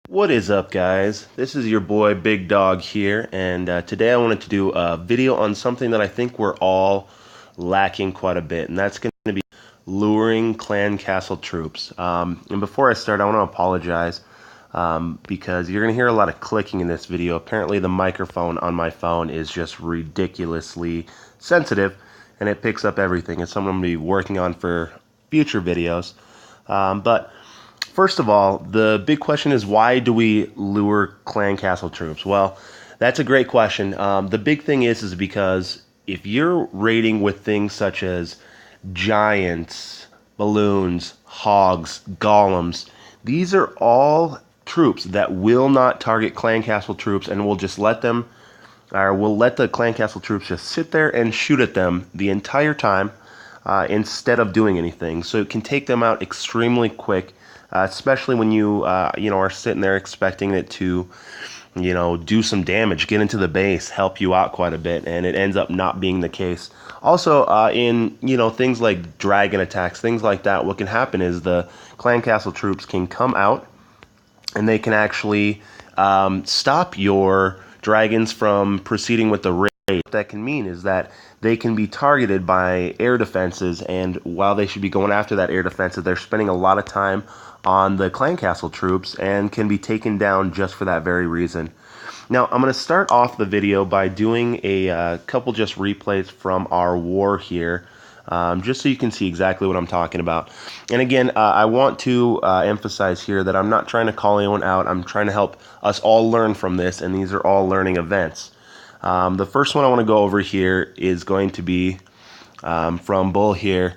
What is up, guys? This is your boy Big Dog here, and today I wanted to do a video on something that I think we're all lacking quite a bit, and that's going to be luring clan castle troops. And before I start, I want to apologize because you're going to hear a lot of clicking in this video. Apparently, the microphone on my phone is just ridiculously sensitive, and it picks up everything. It's something I'm going to be working on for future videos. But first of all, the big question is, why do we lure clan castle troops? Well, that's a great question. The big thing is because if you're raiding with things such as giants, balloons, hogs, golems, these are all troops that will not target clan castle troops, and will just let them, or we'll let the clan castle troops just sit there and shoot at them the entire time instead of doing anything. So it can take them out extremely quick, especially when you are sitting there expecting it to do some damage, get into the base, help you out quite a bit, and it ends up not being the case. Also, in things like dragon attacks, things like that, what can happen is the clan castle troops can come out and they can actually stop your dragons from proceeding with the raid. What that can mean is that they can be targeted by air defenses, and while they should be going after that air defenses, they're spending a lot of time on the clan castle troops and can be taken down just for that very reason. Now, I'm going to start off the video by doing a couple just replays from our war here, just so you can see exactly what I'm talking about. And again, I want to emphasize here that I'm not trying to call anyone out. I'm trying to help us all learn from this, and these are all learning events. The first one I want to go over here is going to be from Bull here.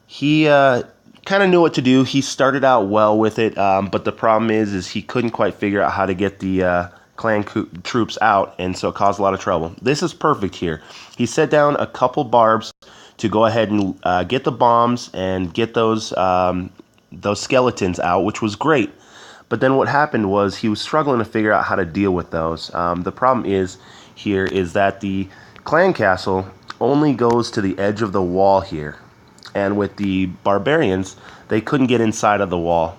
He kind of knew what to do. He started out well with it, but the problem is he couldn't quite figure out how to get the clan troops out, and so it caused a lot of trouble. This is perfect here. He set down a couple barbs to go ahead and get the bombs and get those skeletons out, which was great. But then what happened was he was struggling to figure out how to deal with those. The problem is that the clan castle only goes to the edge of the wall here, and with the barbarians, they couldn't get inside of the wall.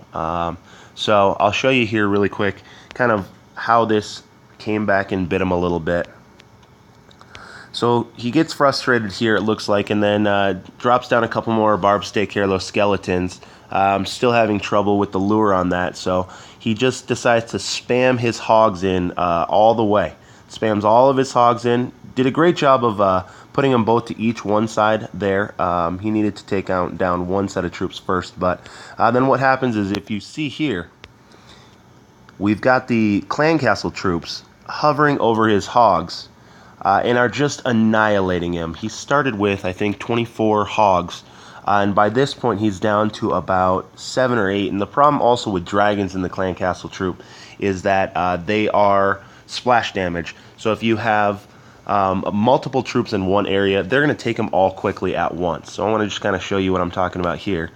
So I'll show you here really quick kind of how this came back and bit him a little bit. So he gets frustrated here, it looks like, and then drops down a couple more barbs to take care of those skeletons. Still having trouble with the lure on that, so he just decides to spam his hogs in all the way. Spams all of his hogs in. Did a great job of putting them both to each one side there. He needed to take down one set of troops first, but then what happens is, if you see here, we've got the clan castle troops hovering over his hogs and are just annihilating him. He started with, I think, 24 hogs, and by this point he's down to about 7 or 8. And the problem also with dragons in the clan castle troop is that they are splash damage. So if you have multiple troops in one area, they're going to take them all quickly at once. So I want to just kind of show you what I'm talking about here.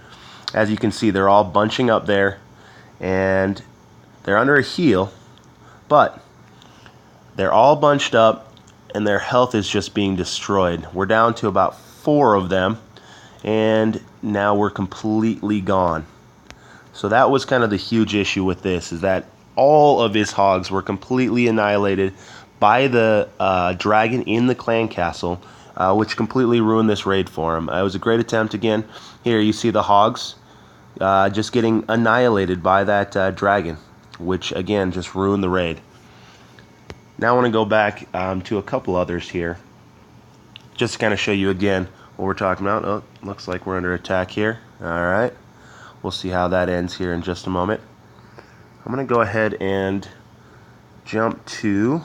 As you can see, they're all bunching up there, and they're under a heal, but they're all bunched up, and their health is just being destroyed. We're down to about 4 of them, and now we're completely gone. So that was kind of the huge issue with this, is that all of his hogs were completely annihilated by the dragon in the clan castle, which completely ruined this raid for him. It was a great attempt again. Here you see the hogs just getting annihilated by that dragon, which again just ruined the raid. Now I want to go back to a couple others here, just to kind of show you again what we're talking about. Oh, looks like we're under attack here. Alright, we'll see how that ends here in just a moment. I'm going to go ahead and jump to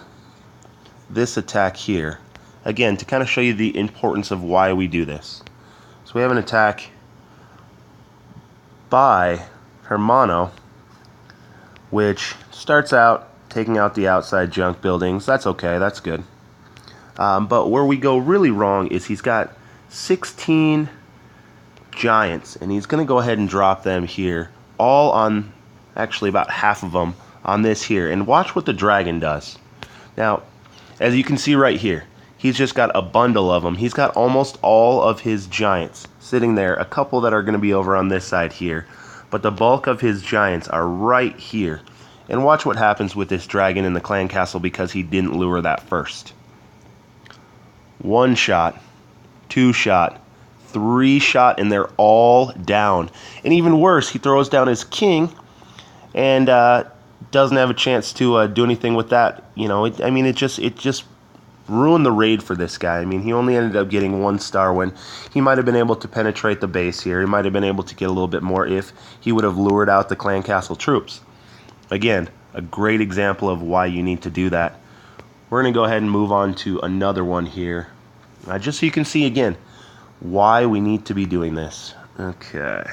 this attack here, again, to kind of show you the importance of why we do this. So we have an attack by Hermano, which starts out taking out the outside junk buildings. That's okay, that's good. But where we go really wrong is he's got 16 giants, and he's going to go ahead and drop them here, all on, actually about half of them on this here. And watch what the dragon does. Now, as you can see right here, he's just got a bundle of them. He's got almost all of his giants sitting there, a couple that are going to be over on this side here, but the bulk of his giants are right here. And watch what happens with this dragon in the clan castle because he didn't lure that first. 1 shot, 2 shot, 3 shot, and they're all down. And even worse, he throws down his king and doesn't have a chance to do anything with that. You know, it just ruined the raid for this guy. I mean, he only ended up getting 1 star when he might have been able to penetrate the base here. He might have been able to get a little bit more if he would have lured out the clan castle troops. Again, a great example of why you need to do that. We're going to go ahead and move on to another one here. Just so you can see again why we need to be doing this. Okay.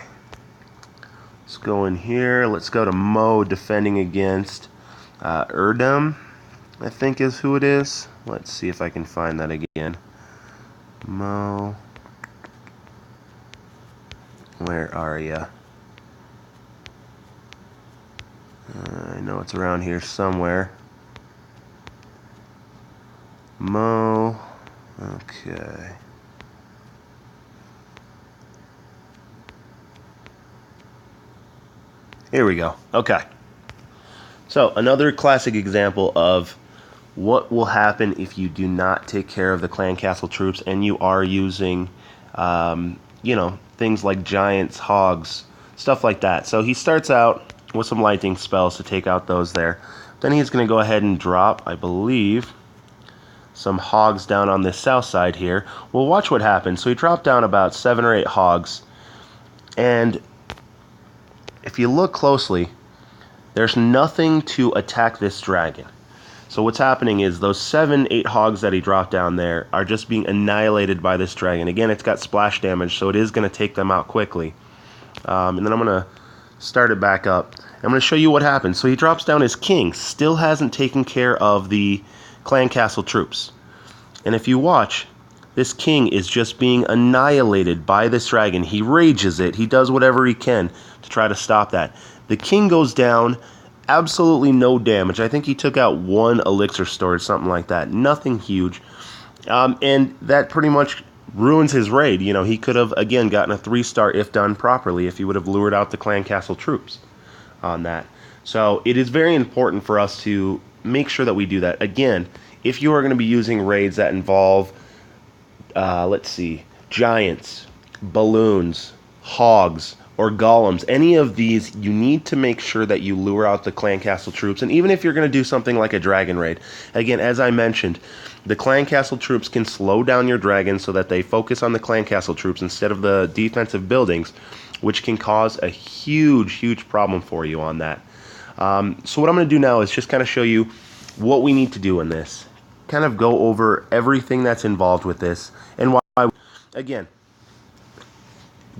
Let's go in here. Let's go to Mo defending against Erdem, I think is who it is. Let's see if I can find that again. Mo. Where are ya? I know it's around here somewhere. Mo. Okay. Here we go. Okay. So another classic example of what will happen if you do not take care of the clan castle troops and you are using, you know, things like giants, hogs, stuff like that. So he starts out with some lightning spells to take out those there. Then he's going to go ahead and drop, I believe, some hogs down on this south side here. Well, watch what happens. So he dropped down about 7 or 8 hogs, and if you look closely, there's nothing to attack this dragon. So what's happening is those 7, 8 hogs that he dropped down there are just being annihilated by this dragon. Again, it's got splash damage, so it is going to take them out quickly. And then I'm going to start it back up. I'm going to show you what happens. So he drops down his king, still hasn't taken care of the clan castle troops. And if you watch, this king is just being annihilated by this dragon. He rages it. He does whatever he can to try to stop that. The king goes down, absolutely no damage. I think he took out 1 elixir storage, something like that. Nothing huge. And that pretty much ruins his raid. You know, he could have, again, gotten a 3-star if done properly if he would have lured out the clan castle troops on that. So it is very important for us to make sure that we do that. Again, if you are going to be using raids that involve, let's see, giants, balloons, hogs, or golems, any of these, you need to make sure that you lure out the clan castle troops. And even if you're going to do something like a dragon raid, again, as I mentioned, the clan castle troops can slow down your dragons so that they focus on the clan castle troops instead of the defensive buildings, which can cause a huge problem for you on that. So what I'm going to do now is just kind of show you what we need to do in this. Kind of go over everything that's involved with this and why. Again,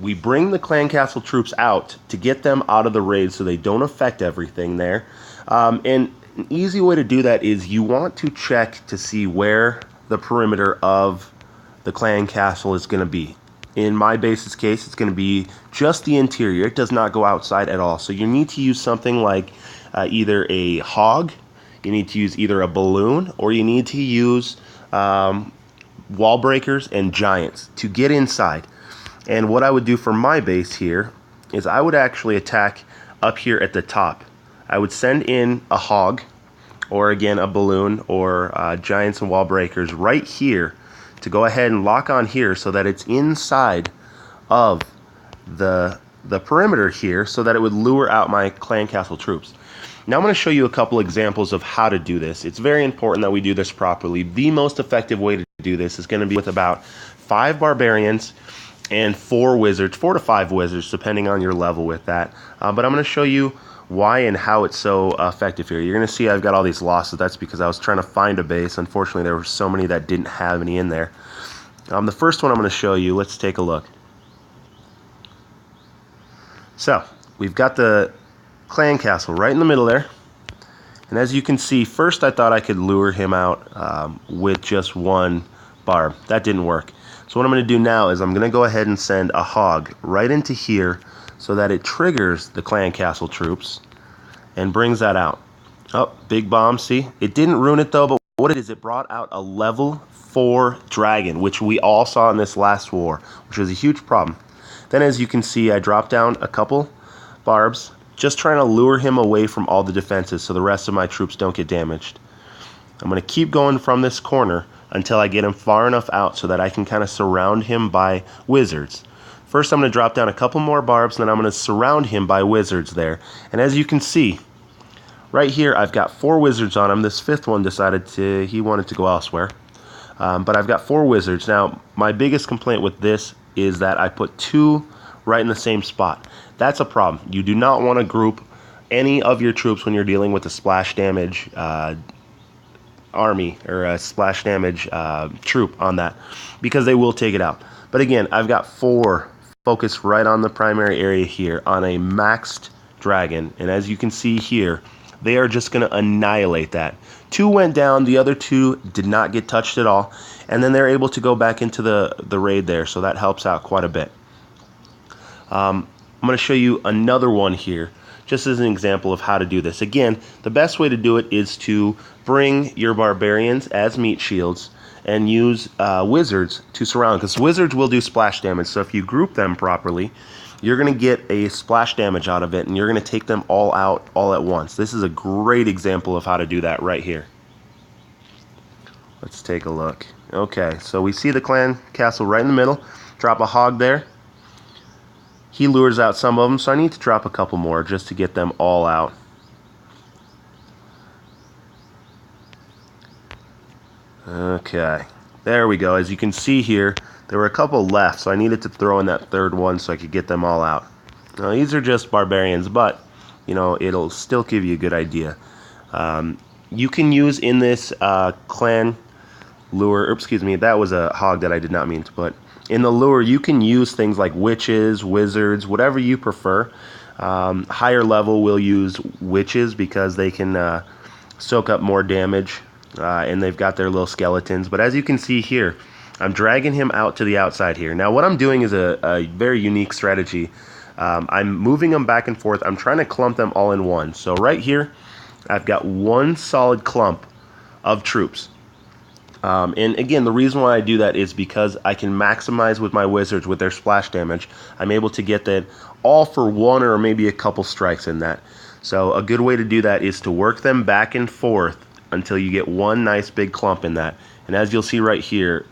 we bring the clan castle troops out to get them out of the raid so they don't affect everything there. And an easy way to do that is you want to check to see where the perimeter of the clan castle is going to be. In my base's case, it's going to be just the interior. It does not go outside at all. So you need to use something like either a hog, you need to use either a balloon, or you need to use wall breakers and giants to get inside. And what I would do for my base here is I would actually attack up here at the top. I would send in a hog, or again a balloon, or giants and wall breakers right here to go ahead and lock on here so that it's inside of the perimeter here so that it would lure out my clan castle troops. Now I'm going to show you a couple examples of how to do this. It's very important that we do this properly. The most effective way to do this is going to be with about 5 barbarians and 4 wizards, 4 to 5 wizards, depending on your level with that. But I'm going to show you why and how it's so effective here. You're going to see I've got all these losses. That's because I was trying to find a base. Unfortunately, there were so many that didn't have any in there. The first one I'm going to show you, let's take a look. So, we've got the clan castle right in the middle there. And as you can see, first I thought I could lure him out with just 1 barb. That didn't work. So what I'm going to do now is I'm going to go ahead and send a hog right into here so that it triggers the clan castle troops and brings that out. Oh, big bomb, see? It didn't ruin it though, but what it is, it brought out a level 4 dragon, which we all saw in this last war, which was a huge problem. Then as you can see, I dropped down a couple barbs just trying to lure him away from all the defenses so the rest of my troops don't get damaged. I'm going to keep going from this corner until I get him far enough out so that I can kind of surround him by wizards. First, I'm going to drop down a couple more barbs, and then I'm going to surround him by wizards there. And as you can see, right here, I've got 4 wizards on him. This 5th one he wanted to go elsewhere. But I've got 4 wizards. Now, my biggest complaint with this is that I put 2 right in the same spot. That's a problem. You do not want to group any of your troops when you're dealing with a splash damage army or a splash damage troop on that, because they will take it out. But again, I've got 4 focused right on the primary area here on a maxed dragon, and as you can see here, they are just going to annihilate that. 2 went down, the other 2 did not get touched at all, and then they're able to go back into the raid there, so that helps out quite a bit. I'm going to show you another one here, just as an example of how to do this. Again, the best way to do it is to bring your barbarians as meat shields and use wizards to surround, because wizards will do splash damage. So if you group them properly, you're going to get a splash damage out of it, and you're going to take them all out all at once. This is a great example of how to do that right here. Let's take a look. Okay, so we see the clan castle right in the middle. Drop a hog there. He lures out some of them, so I need to drop a couple more just to get them all out. Okay, there we go. As you can see here, there were a couple left, so I needed to throw in that 3rd one so I could get them all out. Now, these are just barbarians, but, you know, it'll still give you a good idea. You can use in this clan lure, excuse me, that was a hog that I did not mean to put. In the lure, you can use things like witches, wizards, whatever you prefer. Higher level will use witches because they can soak up more damage, and they've got their little skeletons. But as you can see here, I'm dragging him out to the outside here. Now, what I'm doing is a very unique strategy. I'm moving them back and forth. I'm trying to clump them all in one. So right here, I've got one solid clump of troops. And again, the reason why I do that is because I can maximize with my wizards with their splash damage. I'm able to get that all for 1 or maybe a couple strikes in that. So a good way to do that is to work them back and forth until you get one nice big clump in that. And as you'll see right here,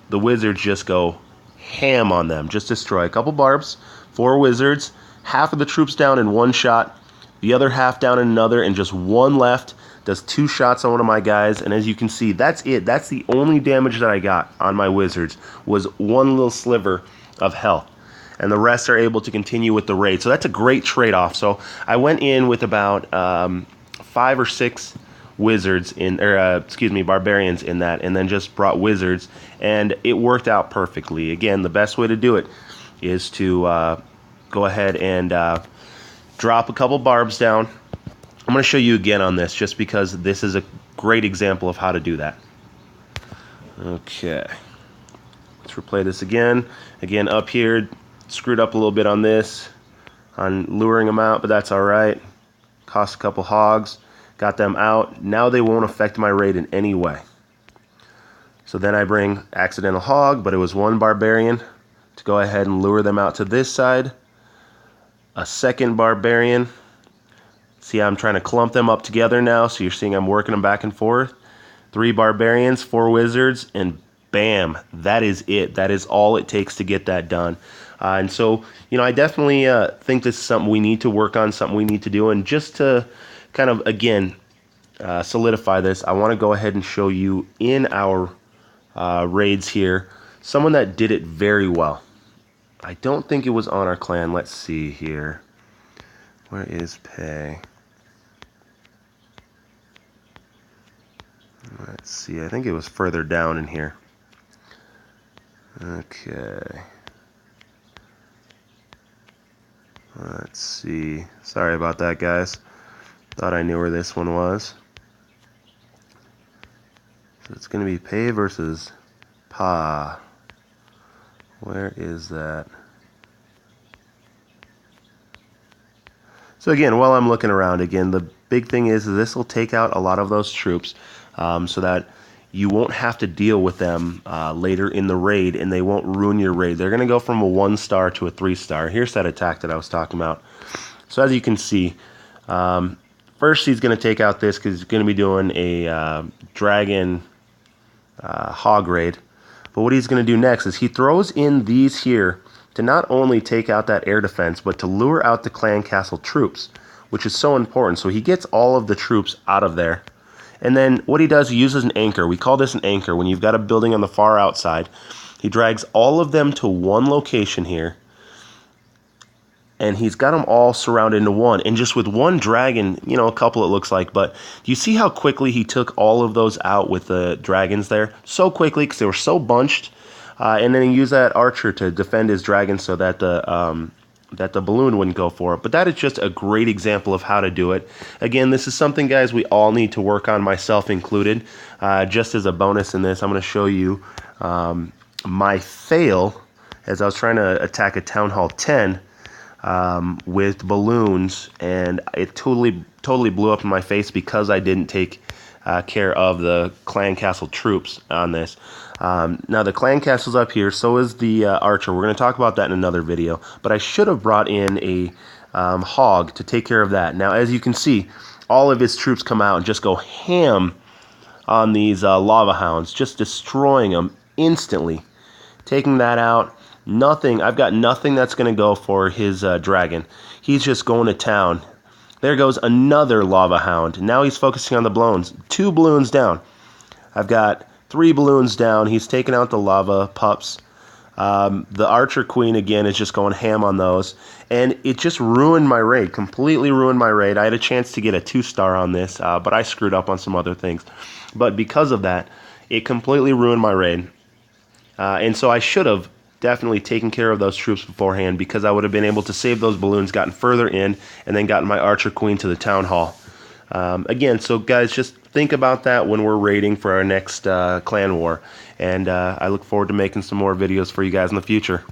the wizards just go ham on them. Just destroy a couple barbs, 4 wizards, half of the troops down in one shot, the other half down in another, and just 1 left. Does 2 shots on one of my guys, and as you can see, that's it. That's the only damage that I got on my wizards, was 1 little sliver of health, and the rest are able to continue with the raid. So that's a great trade-off. So I went in with about 5 or 6 wizards in, or barbarians in that, and then just brought wizards, and it worked out perfectly. Again, the best way to do it is to go ahead and drop a couple barbs down. I'm going to show you again on this just because this is a great example of how to do that. Okay, let's replay this again. Again, up here, screwed up a little bit on this, on luring them out, but that's all right. Cost a couple hogs, got them out. Now they won't affect my raid in any way. So then I bring accidental hog, but it was 1 barbarian to go ahead and lure them out to this side. A 2nd barbarian. See, I'm trying to clump them up together now, so you're seeing I'm working them back and forth. 3 barbarians, 4 wizards, and bam, that is it. That is all it takes to get that done. And so, you know, I definitely think this is something we need to work on, something we need to do. And just to kind of, again, solidify this, I want to go ahead and show you in our raids here, someone that did it very well. I don't think it was on our clan. Let's see here. Where is Pei? Let's see, I think it was further down in here. Okay. Let's see. Sorry about that, guys. Thought I knew where this one was. So it's going to be Pei versus Pa. Where is that? So again, while I'm looking around, again, the big thing is this will take out a lot of those troops so that you won't have to deal with them later in the raid, and they won't ruin your raid. They're going to go from a 1-star to a 3-star. Here's that attack that I was talking about. So as you can see, first he's going to take out this because he's going to be doing a dragon hog raid. But what he's going to do next is he throws in these here to not only take out that air defense, but to lure out the clan castle troops, which is so important. So he gets all of the troops out of there. And then what he does, he uses an anchor. We call this an anchor. When you've got a building on the far outside, he drags all of them to one location here. And he's got them all surrounded into one. And just with one dragon, you know, a couple it looks like. But do you see how quickly he took all of those out with the dragons there? So quickly because they were so bunched. And then he used that archer to defend his dragon so that the balloon wouldn't go for it. But that is just a great example of how to do it. Again, this is something, guys, we all need to work on, myself included. Just as a bonus in this, I'm going to show you my fail as I was trying to attack a Town Hall 10 with balloons, and it totally blew up in my face because I didn't take care of the clan castle troops on this. Now the clan castle's up here, so is the archer. We're going to talk about that in another video, but I should have brought in a hog to take care of that. Now as you can see, all of his troops come out and just go ham on these lava hounds, just destroying them instantly. Taking that out. Nothing. I've got nothing that's going to go for his dragon. He's just going to town. There goes another lava hound. Now he's focusing on the balloons. 2 balloons down. I've got 3 balloons down. He's taking out the lava pups. The archer queen again is just going ham on those. And it just ruined my raid. Completely ruined my raid. I had a chance to get a 2-star on this, but I screwed up on some other things. But because of that, it completely ruined my raid. And so I should have definitely taken care of those troops beforehand, because I would have been able to save those balloons, gotten further in, and then gotten my archer queen to the town hall. Again, so guys, just think about that when we're raiding for our next clan war. And I look forward to making some more videos for you guys in the future.